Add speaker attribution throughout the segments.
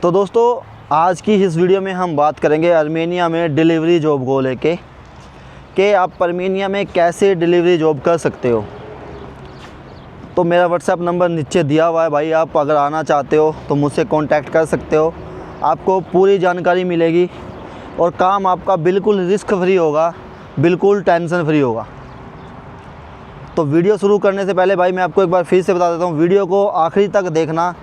Speaker 1: तो दोस्तों आज की इस वीडियो में हम बात करेंगे अर्मेनिया में डिलीवरी जॉब को लेके कि आप अर्मेनिया में कैसे डिलीवरी जॉब कर सकते हो। तो मेरा व्हाट्सएप नंबर नीचे दिया हुआ है भाई, आप अगर आना चाहते हो तो मुझसे कांटेक्ट कर सकते हो। आपको पूरी जानकारी मिलेगी और काम आपका बिल्कुल रिस्क फ्री होगा, बिल्कुल टेंशन फ्री होगा। तो वीडियो शुरू करने से पहले भाई मैं आपको एक बार फिर से बता देता हूँ, वीडियो को आखिरी तक देखना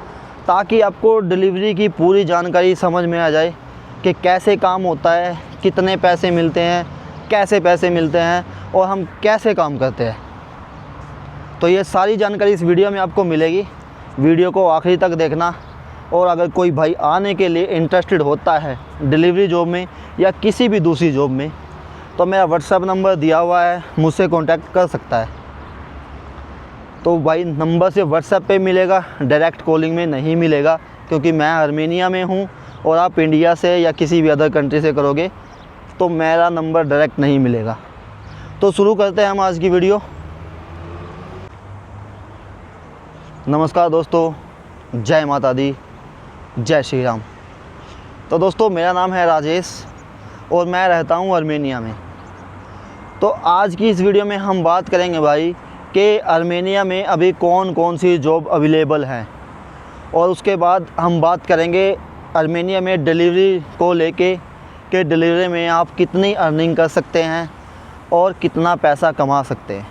Speaker 1: ताकि आपको डिलीवरी की पूरी जानकारी समझ में आ जाए कि कैसे काम होता है, कितने पैसे मिलते हैं, कैसे पैसे मिलते हैं और हम कैसे काम करते हैं। तो ये सारी जानकारी इस वीडियो में आपको मिलेगी। वीडियो को आखिरी तक देखना। और अगर कोई भाई आने के लिए इंटरेस्टेड होता है डिलीवरी जॉब में या किसी भी दूसरी जॉब में, तो मेरा व्हाट्सएप नंबर दिया हुआ है, मुझसे कॉन्टैक्ट कर सकता है। तो भाई नंबर से व्हाट्सएप पे मिलेगा, डायरेक्ट कॉलिंग में नहीं मिलेगा, क्योंकि मैं अर्मेनिया में हूँ और आप इंडिया से या किसी भी अदर कंट्री से करोगे तो मेरा नंबर डायरेक्ट नहीं मिलेगा। तो शुरू करते हैं हम आज की वीडियो। नमस्कार दोस्तों, जय माता दी, जय श्री राम। तो दोस्तों मेरा नाम है राजेश और मैं रहता हूँ अर्मेनिया में। तो आज की इस वीडियो में हम बात करेंगे भाई कि अर्मेनिया में अभी कौन कौन सी जॉब अवेलेबल हैं, और उसके बाद हम बात करेंगे अर्मेनिया में डिलीवरी को लेके कि डिलीवरी में आप कितनी अर्निंग कर सकते हैं और कितना पैसा कमा सकते हैं।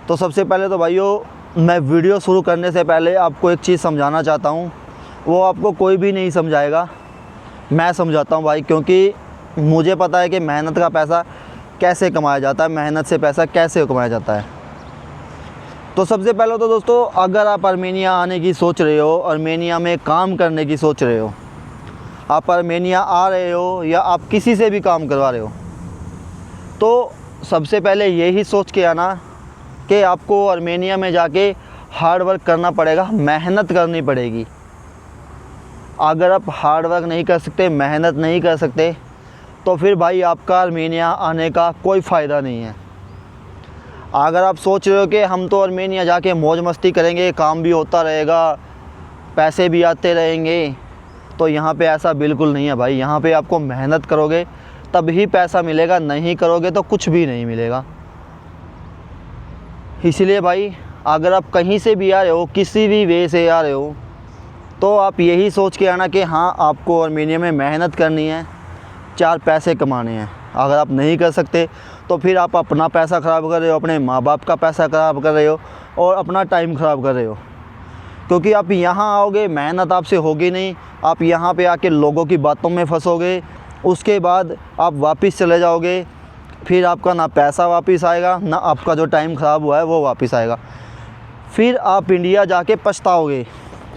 Speaker 1: तो सबसे पहले तो भाइयों मैं वीडियो शुरू करने से पहले आपको एक चीज़ समझाना चाहता हूँ, वो आपको कोई भी नहीं समझाएगा, मैं समझाता हूँ भाई, क्योंकि मुझे पता है कि मेहनत का पैसा कैसे कमाया जाता है, मेहनत से पैसा कैसे कमाया जाता है। तो सबसे पहले तो दोस्तों अगर आप अर्मेनिया आने की सोच रहे हो, अर्मेनिया में काम करने की सोच रहे हो, आप अर्मेनिया आ रहे हो या आप किसी से भी काम करवा रहे हो, तो सबसे पहले यही सोच के आना कि आपको अर्मेनिया में जाके हार्ड वर्क करना पड़ेगा, मेहनत करनी पड़ेगी। अगर आप हार्ड वर्क नहीं कर सकते, मेहनत नहीं कर सकते, तो फिर भाई आपका अर्मेनिया आने का कोई फ़ायदा नहीं है। अगर आप सोच रहे हो कि हम तो अर्मेनिया जाके मौज मस्ती करेंगे, काम भी होता रहेगा, पैसे भी आते रहेंगे, तो यहाँ पे ऐसा बिल्कुल नहीं है भाई। यहाँ पे आपको मेहनत करोगे तभी पैसा मिलेगा, नहीं करोगे तो कुछ भी नहीं मिलेगा। इसलिए भाई अगर आप कहीं से भी आ रहे हो, किसी भी वे से आ रहे हो, तो आप यही सोच के आना कि हाँ आपको अर्मेनिया में मेहनत करनी है, 4 पैसे कमाने हैं। अगर आप नहीं कर सकते तो फिर आप अपना पैसा ख़राब कर रहे हो, अपने माँ बाप का पैसा ख़राब कर रहे हो और अपना टाइम ख़राब कर रहे हो। क्योंकि आप यहाँ आओगे, मेहनत आपसे होगी नहीं, आप यहाँ पे आके लोगों की बातों में फंसोगे, उसके बाद आप वापस चले जाओगे, फिर आपका ना पैसा वापस आएगा, ना आपका जो टाइम ख़राब हुआ है वो वापस आएगा। फिर आप इंडिया जाके पछताओगे,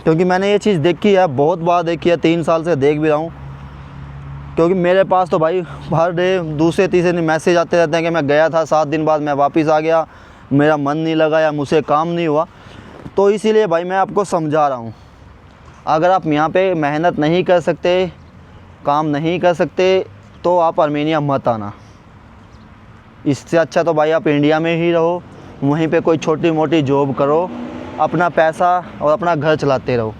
Speaker 1: क्योंकि मैंने ये चीज़ देखी है, बहुत बार देखी है, 3 साल से देख भी रहा हूँ। क्योंकि मेरे पास तो भाई हर डे दूसरे तीसरे दिन मैसेज आते रहते हैं कि मैं गया था, 7 दिन बाद मैं वापस आ गया, मेरा मन नहीं लगा या मुझसे काम नहीं हुआ। तो इसीलिए भाई मैं आपको समझा रहा हूँ, अगर आप यहाँ पे मेहनत नहीं कर सकते, काम नहीं कर सकते, तो आप अर्मेनिया मत आना। इससे अच्छा तो भाई आप इंडिया में ही रहो, वहीं पे कोई छोटी मोटी जॉब करो, अपना पैसा और अपना घर चलाते रहो।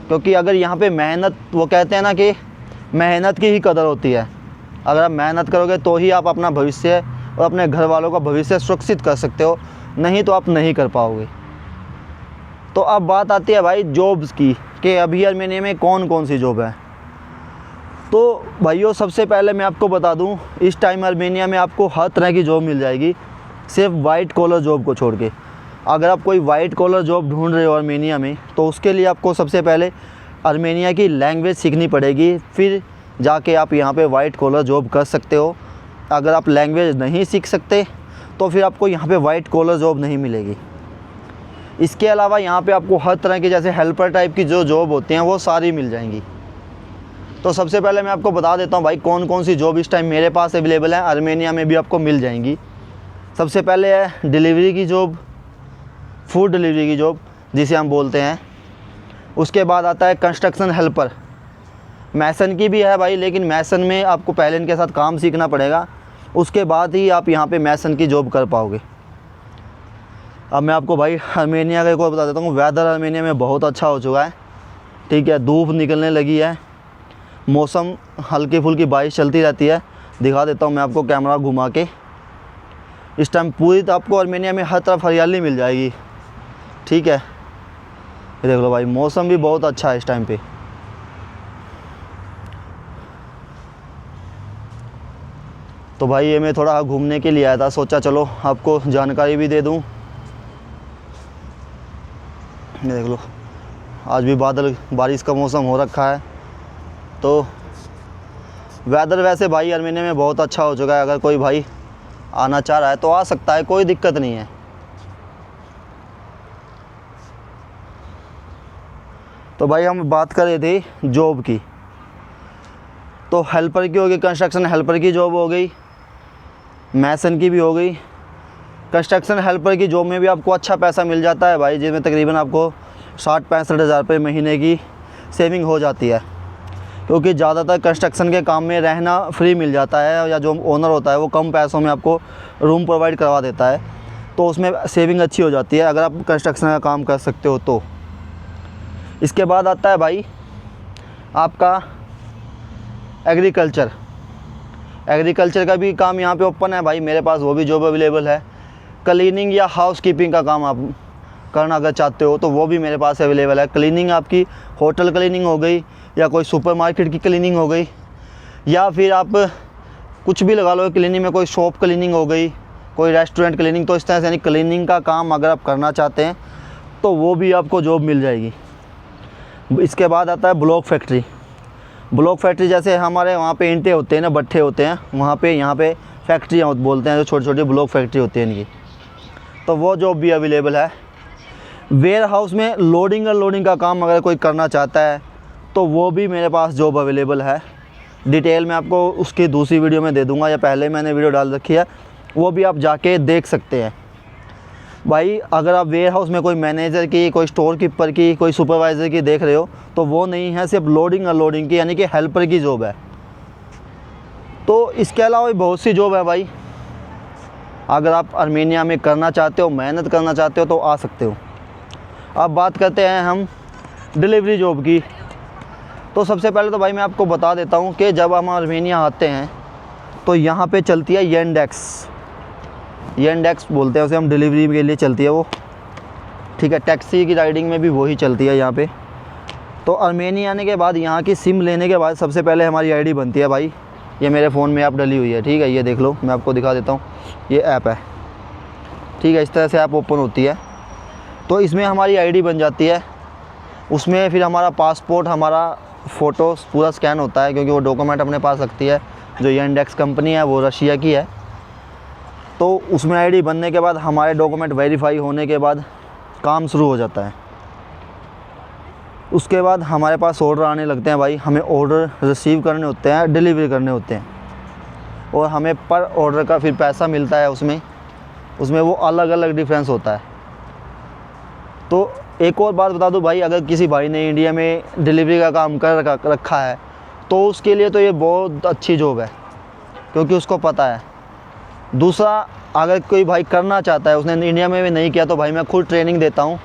Speaker 1: क्योंकि अगर यहाँ पे मेहनत, वो कहते हैं ना कि मेहनत की ही कदर होती है। अगर आप मेहनत करोगे तो ही आप अपना भविष्य और अपने घर वालों का भविष्य सुरक्षित कर सकते हो, नहीं तो आप नहीं कर पाओगे। तो अब बात आती है भाई जॉब्स की कि अभी अर्मेनिया में कौन कौन सी जॉब है। तो भाइयों सबसे पहले मैं आपको बता दूं, इस टाइम अर्मेनिया में आपको हर तरह की जॉब मिल जाएगी, सिर्फ वाइट कॉलर जॉब को छोड़ के। अगर आप कोई वाइट कॉलर जॉब ढूंढ रहे हो अर्मेनिया में, तो उसके लिए आपको सबसे पहले अर्मेनिया की लैंग्वेज सीखनी पड़ेगी, फिर जाके आप यहाँ पे वाइट कॉलर जॉब कर सकते हो। अगर आप लैंग्वेज नहीं सीख सकते तो फिर आपको यहाँ पे वाइट कॉलर जॉब नहीं मिलेगी। इसके अलावा यहाँ पे आपको हर तरह की, जैसे हेल्पर टाइप की जो जॉब होती हैं, वो सारी मिल जाएंगी। तो सबसे पहले मैं आपको बता देता हूँ भाई कौन कौन सी जॉब इस टाइम मेरे पास अवेलेबल है, अर्मेनिया में भी आपको मिल जाएंगी। सबसे पहले है डिलीवरी की जॉब, फूड डिलीवरी की जॉब जिसे हम बोलते हैं। उसके बाद आता है कंस्ट्रक्शन हेल्पर, मैसन की भी है भाई, लेकिन मैसन में आपको पहले इनके साथ काम सीखना पड़ेगा, उसके बाद ही आप यहाँ पे मैसन की जॉब कर पाओगे। अब मैं आपको भाई अर्मेनिया का एक और बता देता हूँ, वेदर अर्मेनिया में बहुत अच्छा हो चुका है। ठीक है, धूप निकलने लगी है, मौसम हल्की फुल्की बारिश चलती रहती है। दिखा देता हूँ मैं आपको कैमरा घुमा के। इस टाइम पूरी तो आपको आर्मेनिया में हर तरफ हरियाली मिल जाएगी। ठीक है, ये देख लो भाई, मौसम भी बहुत अच्छा है इस टाइम पे। तो भाई ये मैं थोड़ा घूमने के लिए आया था, सोचा चलो आपको जानकारी भी दे दूं। ये देख लो, आज भी बादल बारिश का मौसम हो रखा है। तो वेदर वैसे भाई आर्मेनिया में बहुत अच्छा हो चुका है। अगर कोई भाई आना चाह रहा है तो आ सकता है, कोई दिक्कत नहीं है। तो भाई हम बात कर रहे थे जॉब की। तो हेल्पर की हो गई, कंस्ट्रक्शन हेल्पर की जॉब हो गई, मैसन की भी हो गई। कंस्ट्रक्शन हेल्पर की जॉब में भी आपको अच्छा पैसा मिल जाता है भाई, जिसमें तकरीबन आपको 60-65 हज़ार रुपये महीने की सेविंग हो जाती है। क्योंकि ज़्यादातर कंस्ट्रक्शन के काम में रहना फ्री मिल जाता है, या जो ओनर होता है वो कम पैसों में आपको रूम प्रोवाइड करवा देता है, तो उसमें सेविंग अच्छी हो जाती है अगर आप कंस्ट्रक्शन का काम कर सकते हो तो। इसके बाद आता है भाई आपका एग्रीकल्चर। एग्रीकल्चर का भी काम यहाँ पे ओपन है भाई, मेरे पास वो भी जॉब अवेलेबल है। क्लीनिंग या हाउस कीपिंग का काम आप करना अगर चाहते हो तो वो भी मेरे पास अवेलेबल है। क्लीनिंग आपकी होटल क्लीनिंग हो गई, या कोई सुपरमार्केट की क्लीनिंग हो गई, या फिर आप कुछ भी लगा लो क्लीनिंग में, कोई शॉप क्लीनिंग हो गई, कोई रेस्टोरेंट क्लीनिंग। तो इस तरह से यानी क्लीनिंग का काम अगर आप करना चाहते हैं तो वो भी आपको जॉब मिल जाएगी। इसके बाद आता है ब्लॉक फैक्ट्री। ब्लॉक फैक्ट्री जैसे हमारे वहाँ पे ईंटें होते हैं ना, भट्ठे होते हैं, वहाँ पे यहाँ पे फैक्ट्रियाँ बोलते हैं, जो छोटी छोटी ब्लॉक फैक्ट्री होती है इनकी, तो वो जॉब भी अवेलेबल है। वेयर हाउस में लोडिंग अनलोडिंग का काम अगर कोई करना चाहता है तो वो भी मेरे पास जॉब अवेलेबल है। डिटेल में आपको उसकी दूसरी वीडियो में दे दूँगा, या पहले मैंने वीडियो डाल रखी है, वो भी आप जाके देख सकते हैं। भाई अगर आप वेयर हाउस में कोई मैनेजर की, कोई स्टोर कीपर की, कोई सुपरवाइज़र की देख रहे हो तो वो नहीं है, सिर्फ लोडिंग अनलोडिंग की यानी कि हेल्पर की जॉब है। तो इसके अलावा भी बहुत सी जॉब है भाई, अगर आप आर्मेनिया में करना चाहते हो, मेहनत करना चाहते हो तो आ सकते हो। अब बात करते हैं हम डिलीवरी जॉब की। तो सबसे पहले तो भाई मैं आपको बता देता हूँ कि जब हम आर्मेनिया आते हैं तो यहाँ पे चलती है येंडेक्स बोलते हैं उसे हम, डिलीवरी के लिए चलती है वो। ठीक है, टैक्सी की राइडिंग में भी वही चलती है यहाँ पे। तो आर्मेनिया आने के बाद यहाँ की सिम लेने के बाद सबसे पहले हमारी आईडी बनती है भाई। ये मेरे फ़ोन में ऐप डली हुई है, ठीक है, ये देख लो, मैं आपको दिखा देता हूँ, ये ऐप है। ठीक है, इस तरह से ऐप ओपन होती है। तो इसमें हमारी आईडी बन जाती है, उसमें फिर हमारा पासपोर्ट, हमारा फ़ोटो पूरा स्कैन होता है, क्योंकि वो डॉक्यूमेंट अपने पास रखती है। जो येंडेक्स कंपनी है वो रशिया की है। तो उसमें आईडी बनने के बाद हमारे डॉक्यूमेंट वेरीफाई होने के बाद काम शुरू हो जाता है। उसके बाद हमारे पास ऑर्डर आने लगते हैं भाई, हमें ऑर्डर रिसीव करने होते हैं, डिलीवरी करने होते हैं, और हमें पर ऑर्डर का फिर पैसा मिलता है। उसमें वो अलग अलग डिफरेंस होता है। तो एक और बात बता दूं भाई, अगर किसी भाई ने इंडिया में डिलीवरी का काम कर रखा है तो उसके लिए तो ये बहुत अच्छी जॉब है, क्योंकि उसको पता है। दूसरा, अगर कोई भाई करना चाहता है, उसने इंडिया में भी नहीं किया, तो भाई मैं खुद ट्रेनिंग देता हूँ,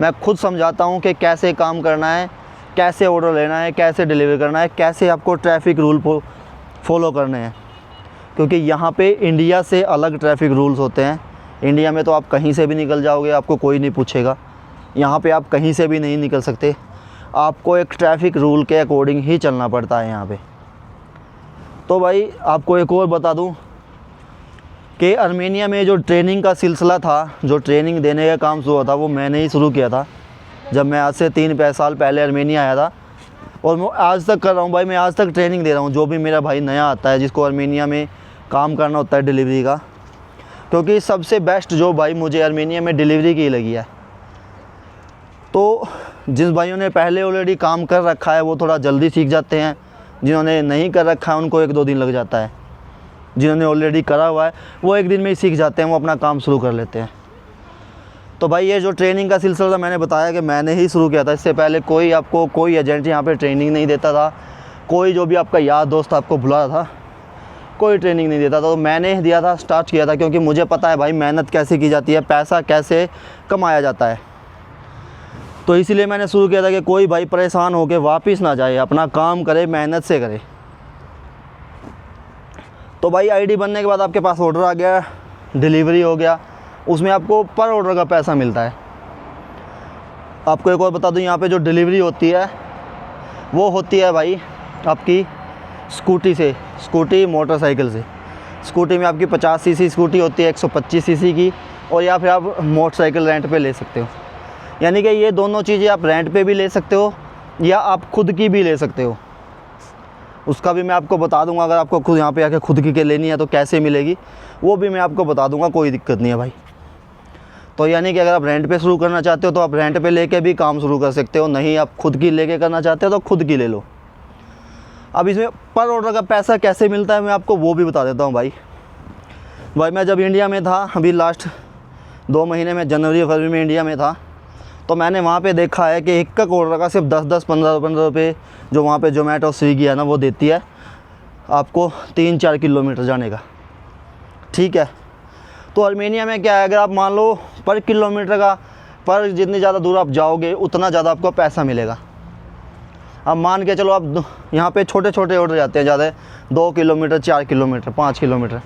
Speaker 1: मैं खुद समझाता हूँ कि कैसे काम करना है, कैसे ऑर्डर लेना है, कैसे डिलीवर करना है, कैसे आपको ट्रैफिक रूल फॉलो करने हैं। क्योंकि यहाँ पे इंडिया से अलग ट्रैफिक रूल्स होते हैं। इंडिया में तो आप कहीं से भी निकल जाओगे, आपको कोई नहीं पूछेगा। यहाँ पे आप कहीं से भी नहीं निकल सकते, आपको एक ट्रैफिक रूल के अकॉर्डिंग ही चलना पड़ता है यहाँ पे। तो भाई आपको एक और बता दूँ कि आर्मेनिया में जो ट्रेनिंग का सिलसिला था, जो ट्रेनिंग देने का काम शुरू हुआ था, वो मैंने ही शुरू किया था जब मैं आज से 3 साल पहले आर्मेनिया आया था। और मैं आज तक कर रहा हूँ भाई, मैं आज तक ट्रेनिंग दे रहा हूँ। जो भी मेरा भाई नया आता है, जिसको आर्मेनिया में काम करना होता है डिलीवरी का, क्योंकि सबसे बेस्ट जो भाई मुझे आर्मेनिया में डिलीवरी की लगी है। तो जिन भाइयों ने पहले ऑलरेडी काम कर रखा है वो थोड़ा जल्दी सीख जाते हैं, जिन्होंने नहीं कर रखा है उनको 1-2 दिन लग जाता है। जिन्होंने ऑलरेडी करा हुआ है वो 1 दिन में ही सीख जाते हैं, वो अपना काम शुरू कर लेते हैं। तो भाई ये जो ट्रेनिंग का सिलसिला मैंने बताया कि मैंने ही शुरू किया था, इससे पहले कोई एजेंट यहाँ पे ट्रेनिंग नहीं देता था, कोई जो भी आपका यार दोस्त आपको बुला रहा था, कोई ट्रेनिंग नहीं देता था। तो मैंने दिया था, स्टार्ट किया था, क्योंकि मुझे पता है भाई मेहनत कैसे की जाती है, पैसा कैसे कमाया जाता है। तो इसीलिए मैंने शुरू किया था कि कोई भाई परेशान होकर वापस ना जाए, अपना काम करे, मेहनत से करे। तो भाई आईडी बनने के बाद आपके पास ऑर्डर आ गया, डिलीवरी हो गया, उसमें आपको पर ऑर्डर का पैसा मिलता है। आपको एक और बता दूं, यहाँ पे जो डिलीवरी होती है वो होती है भाई आपकी स्कूटी से, स्कूटी मोटरसाइकिल से। स्कूटी में आपकी 50 सीसी स्कूटी होती है, 125 सीसी की, और या फिर आप मोटरसाइकिल रेंट पे ले सकते हो। यानी कि ये दोनों चीज़ें आप रेंट पे भी ले सकते हो या आप खुद की भी ले सकते हो। उसका भी मैं आपको बता दूंगा, अगर आपको खुद यहाँ पे आके खुद की के लेनी है तो कैसे मिलेगी वो भी मैं आपको बता दूंगा, कोई दिक्कत नहीं है भाई। तो यानी कि अगर आप रेंट पे शुरू करना चाहते हो तो आप रेंट पे लेके भी काम शुरू कर सकते हो, नहीं आप खुद की लेके करना चाहते हो तो खुद की ले लो। अब इसमें पर ऑर्डर का पैसा कैसे मिलता है मैं आपको वो भी बता देता हूँ भाई। मैं जब इंडिया में था, अभी लास्ट 2 महीने में जनवरी फरवरी में इंडिया में था, तो मैंने वहाँ पे देखा है कि एक ऑर्डर का सिर्फ 10-10 15-15 रुपये जो वहाँ पे जोमेटो स्विगी है ना वो देती है आपको 3-4 किलोमीटर जाने का। ठीक है, तो आर्मेनिया में क्या है, अगर आप मान लो पर किलोमीटर का, पर जितनी ज़्यादा दूर आप जाओगे उतना ज़्यादा आपको पैसा मिलेगा। अब मान के चलो आप यहाँ पे छोटे छोटे ऑर्डर जाते हैं ज़्यादा, 2 किलोमीटर 4 किलोमीटर 5 किलोमीटर।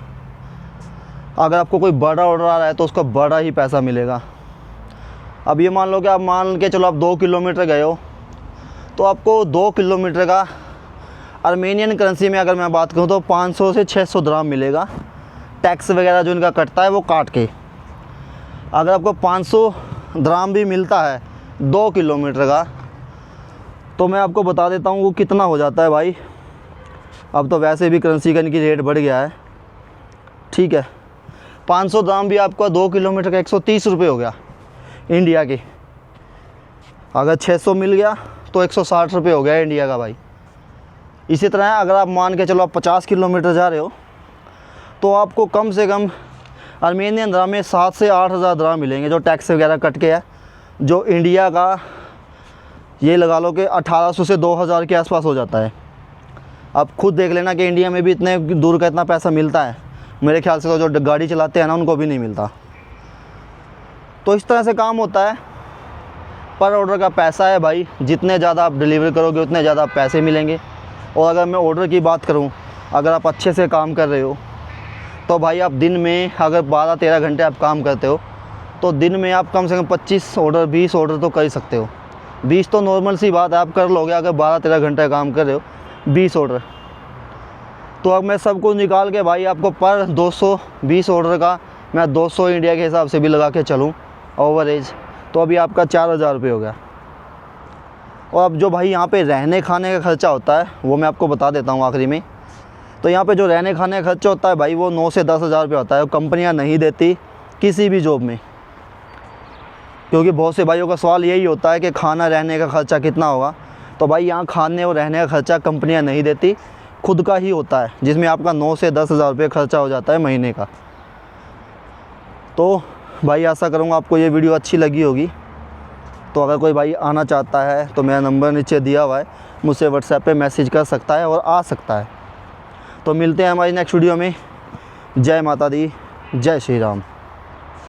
Speaker 1: अगर आपको कोई बड़ा ऑर्डर आ रहा है तो उसका बड़ा ही पैसा मिलेगा। अब ये मान लो कि आप मान के चलो आप 2 किलोमीटर गए हो तो आपको 2 किलोमीटर का आर्मेनियन करेंसी में अगर मैं बात करूँ तो 500 से 600 दराम मिलेगा, टैक्स वगैरह जो इनका कटता है वो काट के। अगर आपको 500 दराम भी मिलता है 2 किलोमीटर का तो मैं आपको बता देता हूँ वो कितना हो जाता है भाई। अब तो वैसे भी करेंसी का इनकी रेट बढ़ गया है। ठीक है, 500 दराम भी आपका 2 किलोमीटर का 130 रुपये हो गया इंडिया के। अगर 600 मिल गया तो 160 रुपये हो गया इंडिया का भाई। इसी तरह अगर आप मान के चलो आप 50 किलोमीटर जा रहे हो तो आपको कम से कम आर्मेनियन दराम में 7 से 8 हज़ार दराम मिलेंगे, जो टैक्स वगैरह कट के है, जो इंडिया का ये लगा लो कि 1800 से 2000 के आसपास हो जाता है। आप खुद देख लेना कि इंडिया में भी इतने दूर का इतना पैसा मिलता है, मेरे ख्याल से तो जो गाड़ी चलाते हैं ना उनको भी नहीं मिलता। तो इस तरह से काम होता है, पर ऑर्डर का पैसा है भाई। जितने ज़्यादा आप डिलीवर करोगे उतने ज़्यादा पैसे मिलेंगे। और अगर मैं ऑर्डर की बात करूं, अगर आप अच्छे से काम कर रहे हो तो भाई आप दिन में अगर 12-13 घंटे आप काम करते हो तो दिन में आप कम से कम 25 ऑर्डर 20 ऑर्डर तो कर ही सकते हो। 20 तो नॉर्मल सी बात है, आप कर लोगे। अगर 12-13 घंटे काम कर रहे हो 20 ऑर्डर, तो अब मैं सब कुछ निकाल के भाई आपको पर 220 ऑर्डर का मैं 200 इंडिया के हिसाब से भी लगा के चलूँ ओवरेज, तो अभी आपका 4000 रुपये हो गया। और अब जो भाई यहाँ पे रहने खाने का ख़र्चा होता है वो मैं आपको बता देता हूँ आखिरी में। तो यहाँ पे जो रहने खाने का खर्चा होता है भाई वो 9 से 10 हज़ार रुपये होता है। कंपनियाँ नहीं देती किसी भी जॉब में, क्योंकि बहुत से भाइयों का सवाल यही होता है कि खाना रहने का ख़र्चा कितना होगा। तो भाई यहाँ खाने और रहने का ख़र्चा कंपनियाँ नहीं देती, खुद का ही होता है, जिसमें आपका 9 से 10 हज़ार रुपये खर्चा हो जाता है महीने का। तो भाई आशा करूँगा आपको ये वीडियो अच्छी लगी होगी। तो अगर कोई भाई आना चाहता है तो मेरा नंबर नीचे दिया हुआ है, मुझसे व्हाट्सएप पे मैसेज कर सकता है और आ सकता है। तो मिलते हैं हमारी नेक्स्ट वीडियो में। जय माता दी, जय श्री राम।